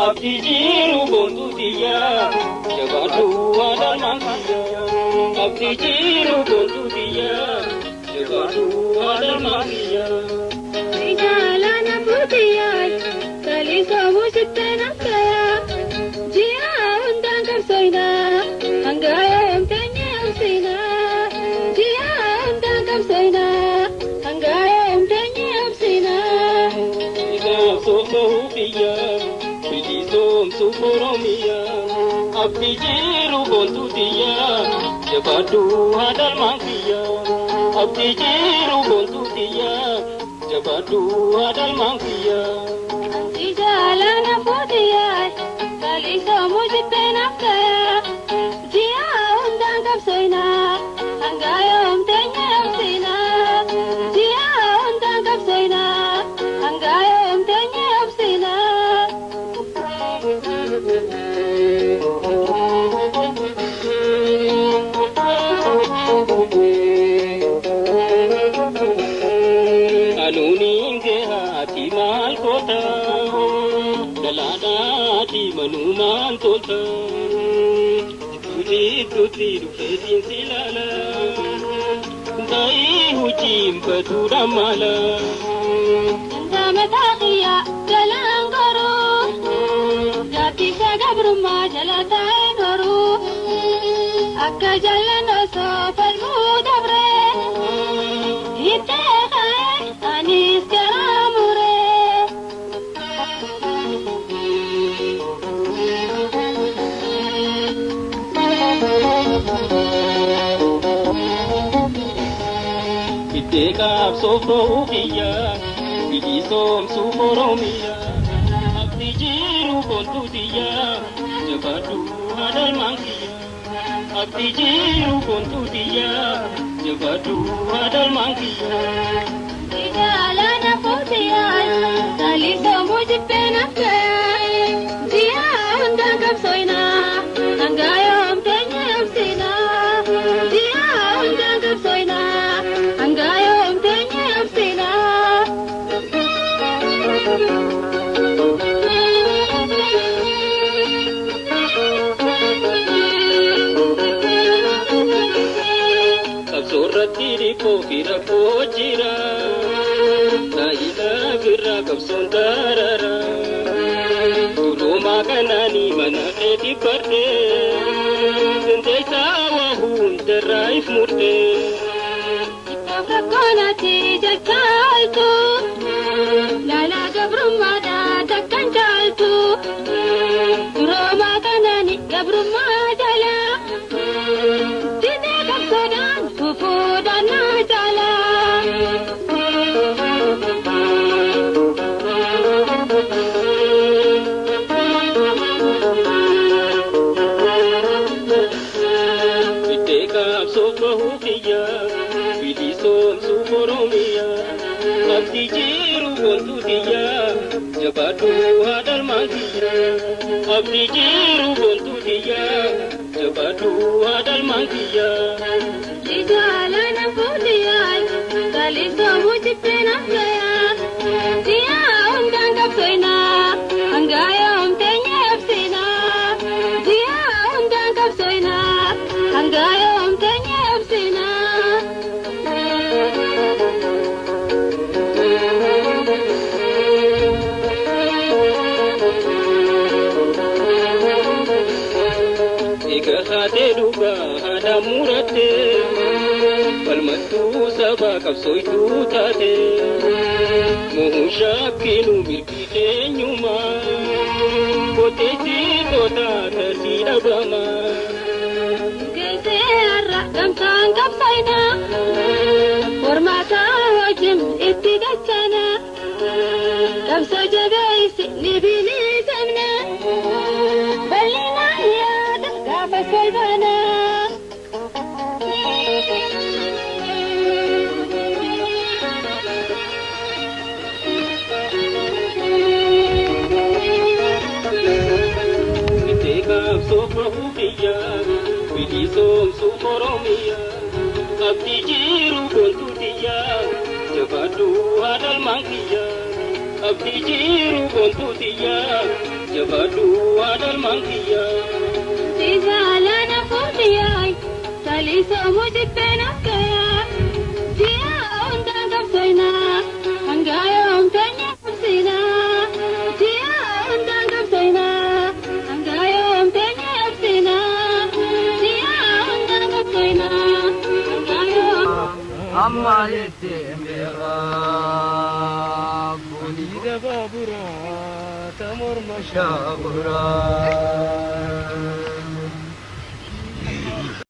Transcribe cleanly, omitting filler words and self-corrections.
abdi jiru bontu dia jabadu adal mangkiya abdi jiru bontu dia jabadu adal mangkiya Jalana putiya kali kamu sitena kaya jia undang kapsoina anggaya emtenya emsina jia undang kapsoina anggaya emtenya emsina ida soso dia bidi som suporomia abdi jiru bontu dia jabadu adal mangkiya abdi jiru bontu dia jabadu adal mangkiya Jalana putiya kali kamu sitena kaya jia undang kapsoina anggaya emtenya emsina jia undang kapsoina anggaya emtenya emsina anuninge hati mal kota dalada di manuman tota tuti rufetin silala dai hujim patura mala Mataqiya jalan garu jati sagabru ma jalata garu akka jalan so falmu dabre hitte anis karamure Iteka sofro ukiya bidi som suporomia abdi jiru bontu dia jabadu adal mangkiya abdi jiru bontu dia jabadu adal mangkiya Jalana putiya kali kamu sitena kaya jia undang kapsoina anggaya emtenya emsina jia undang kapsoina anggaya emtenya emsina Absorrati ripo fira pojira naila gira kapsondarara Roma kanani mana eti parte dente sawa hunde raif murte Rakonati jalcaltu lala gabrumada takkan jaltu Roma kanani gabrumada Tide kapsodan pupudan najala Iteka sofro hukiya bidi som suporomia abdi jiru bontu dia jabadu adal mangkiya abdi jiru bontu dia jabadu adal mangkiya Jalana putiya kali kamu sitena kaya jia undang kapsoina anggaya emtenya emsina jia undang kapsoina anggaya emtenya emsina ega hate duga hada murate falmatu saba kapsoitu tate muhu shakkinu mirkite nyuma koteti tota tasida bama Geserra gamtaan kapsoina hormata wajim itti gachana kapso jabeeysi ni bilisamna ballina yaada gaafa solbana iteka sofro hukiya bidi som suporomia abdi jiru bontu dia jabadu adal mangkiya abdii jiru boontuutiyyaa jabaadhuu waadal mankiyyaa. Sizalana fudiyai, salisa mujibena kaya. Dia undang kapsena, anggayo umtanya kapsena. Dia undang kapsena, anggayo umtanya kapsena. Dia undang kapsena, anggayo. Amma yete mera, bunida babura, tamur mashabura.